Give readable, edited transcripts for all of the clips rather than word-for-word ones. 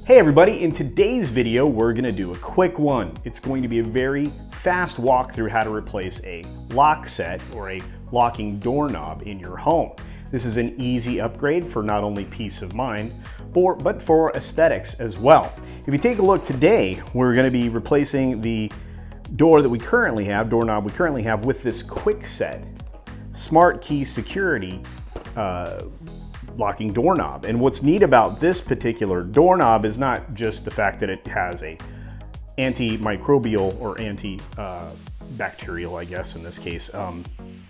Hey everybody, in today's video we're going to do a quick one. It's going to be a very fast walk through how to replace a lock set or a locking doorknob in your home. This is an easy upgrade for not only peace of mind, but for aesthetics as well. If you take a look today, we're going to be replacing the doorknob we currently have with this Kwikset smart key security locking doorknob. And what's neat about this particular doorknob is not just the fact that it has a antimicrobial or antibacterial, I guess in this case,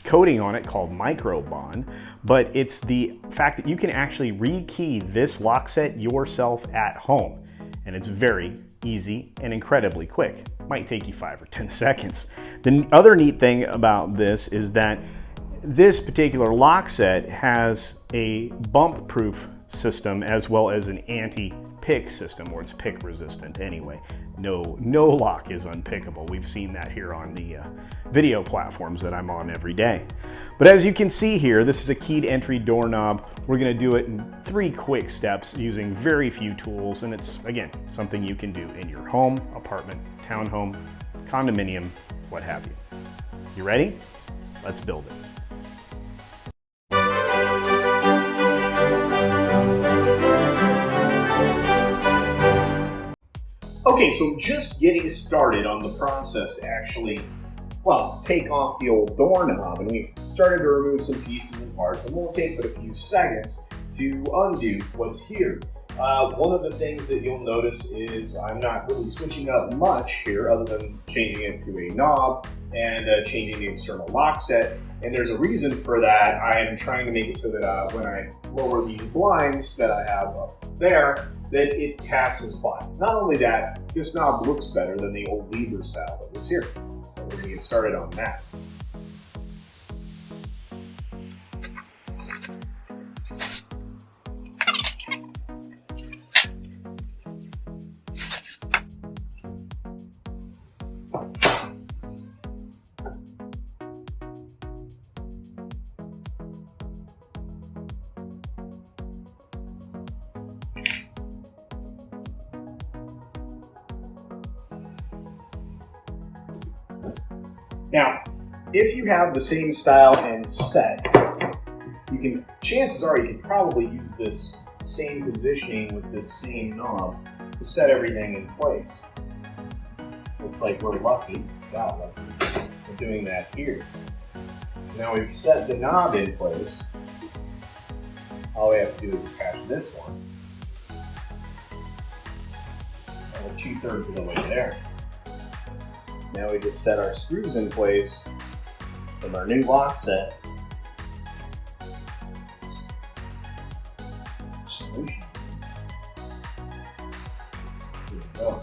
coating on it called Microbond, but it's the fact that you can actually rekey this lock set yourself at home. And it's very easy and incredibly quick. Might take you 5 or 10 seconds. The other neat thing about this is that this particular lock set has a bump proof system as well as an anti-pick system, or it's pick resistant anyway. No lock is unpickable. We've seen that here on the video platforms that I'm on every day. But as you can see here, this is a keyed entry doorknob. We're going to do it in 3 quick steps using very few tools, and it's, again, something you can do in your home, apartment, townhome, condominium, what have you. You ready? Let's build it. Okay, so just getting started on the process to actually, well, take off the old doorknob, and we've started to remove some pieces and parts, and we'll take but a few seconds to undo what's here. One of the things that you'll notice is I'm not really switching up much here other than changing it to a knob and changing the external lock set. And there's a reason for that. I am trying to make it so that when I lower these blinds that I have up there, that it passes by. Not only that, this knob looks better than the old lever style that was here. So we're gonna get started on that. Now, if you have the same style and set, chances are you can probably use this same positioning with this same knob to set everything in place. Looks like we're lucky, got lucky, we're doing that here. Now we've set the knob in place. All we have to do is attach this one. And we're 2/3 of the way there. Now we just set our screws in place from our new lock set. Here we go.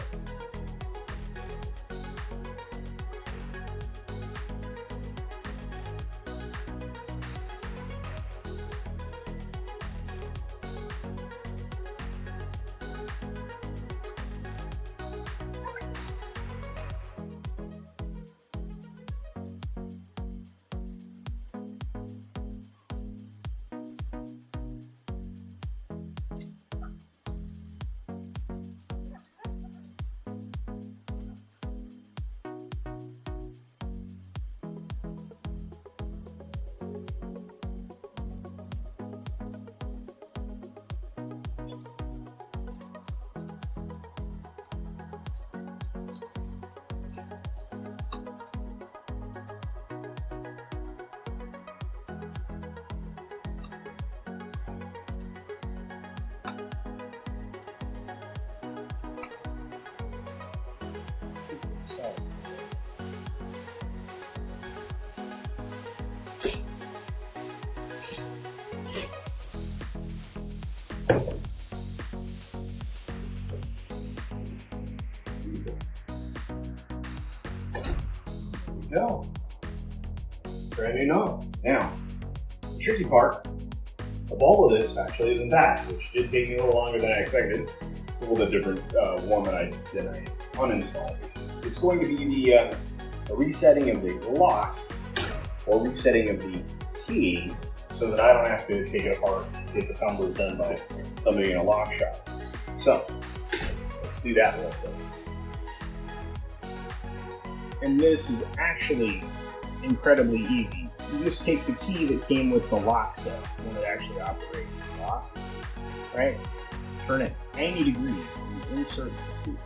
Go. Brand new knob. Now, the tricky part of all of this actually isn't that, which did take me a little longer than I expected. A little bit different one that I uninstalled. It's going to be the resetting of the lock or resetting of the key so that I don't have to take it apart, get the tumblers done by somebody in a lock shop. So, do that real quick. And this is actually incredibly easy. You just take the key that came with the Lockset when it actually operates the lock, right? Turn it 90 degrees and insert the key.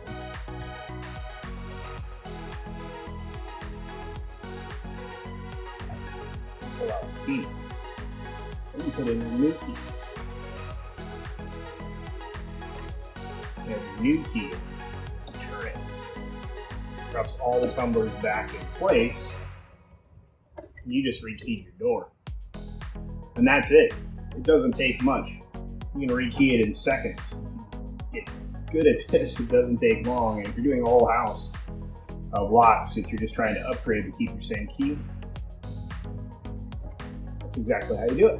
Pull out the key. Then you put in a new key. And the new key, turn it. Drops all the tumblers back in place. You just rekey your door. And that's it. It doesn't take much. You can rekey it in seconds. Get good at this, it doesn't take long. And if you're doing a whole house of locks that you're just trying to upgrade to keep your same key, that's exactly how you do it.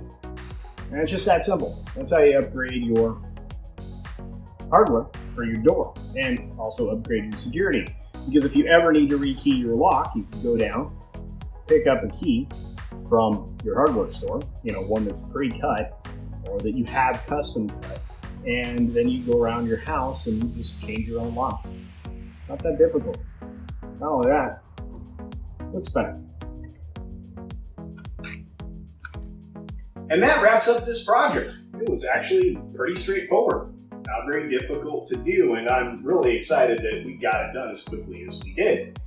And it's just that simple. That's how you upgrade your hardware for your door and also upgrade your security. Because if you ever need to rekey your lock, you can go down, pick up a key from your hardware store, one that's pre-cut or that you have custom cut, and then you go around your house and you just change your own locks. Not that difficult. Not only that, looks better. And that wraps up this project. It was actually pretty straightforward, not very difficult to do, and I'm really excited that we got it done as quickly as we did.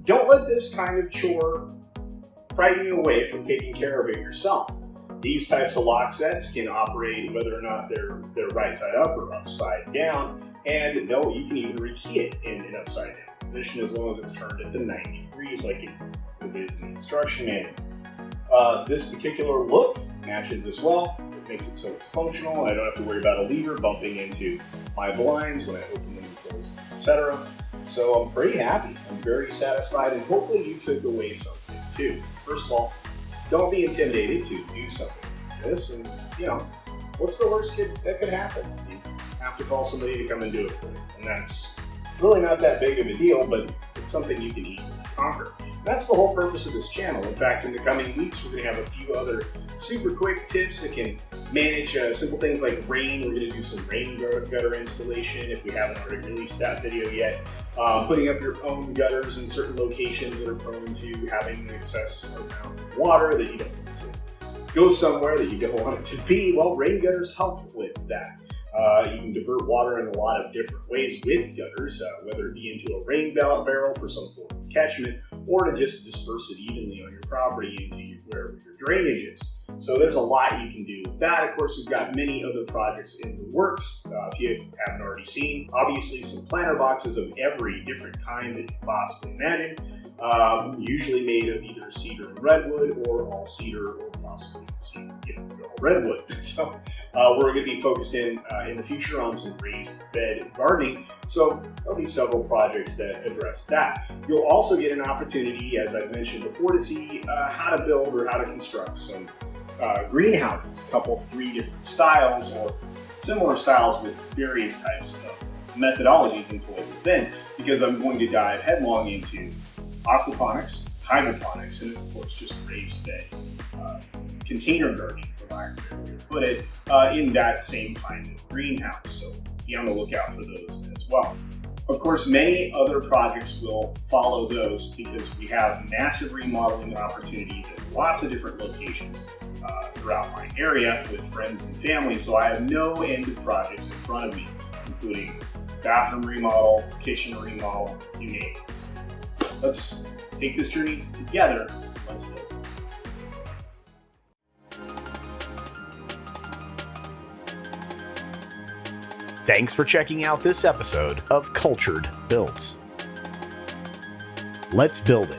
Don't let this kind of chore frighten you away from taking care of it yourself. These types of lock sets can operate whether or not they're right side up or upside down, and no, you can even rekey it in an upside down position as long as it's turned at the 90 degrees like it is in the instruction manual. This particular look matches this well. It makes it so it's functional. I don't have to worry about a lever bumping into my blinds when I open them and close, etc. So I'm pretty happy. I'm very satisfied, and hopefully you took away something too. First of all, don't be intimidated to do something like this, and what's the worst that could happen? You have to call somebody to come and do it for you, and that's really not that big of a deal, but it's something you can easily conquer. And that's the whole purpose of this channel. In fact, in the coming weeks, we're going to have a few other super quick tips that can manage simple things like rain. We're going to do some rain gutter installation if we haven't already released that video yet. Putting up your own gutters in certain locations that are prone to having excess amount of water that you don't want to go somewhere that you don't want it to be. Well, rain gutters help with that. You can divert water in a lot of different ways with gutters, whether it be into a rain barrel for some form of catchment, or to just disperse it evenly on your property into wherever your drainage is. So there's a lot you can do with that. Of course, we've got many other projects in the works. If you haven't already seen, obviously some planter boxes of every different kind that you possibly imagine, usually made of either cedar and redwood, or all cedar, or possibly all redwood. So we're going to be focused in the future on some raised bed gardening. So there'll be several projects that address that. You'll also get an opportunity, as I've mentioned before, to see how to build or how to construct some greenhouses, three different styles or similar styles with various types of methodologies employed within, because I'm going to dive headlong into aquaponics, hydroponics, and of course just raised bed container gardening, for lack of a better way to put it, in that same kind of greenhouse. So be on the lookout for those as well. Of course, many other projects will follow those because we have massive remodeling opportunities at lots of different locations throughout my area with friends and family. So I have no end of projects in front of me, including bathroom remodel, kitchen remodel, you name it. Let's take this journey together. Let's build. Thanks for checking out this episode of Cultured Builds. Let's build it.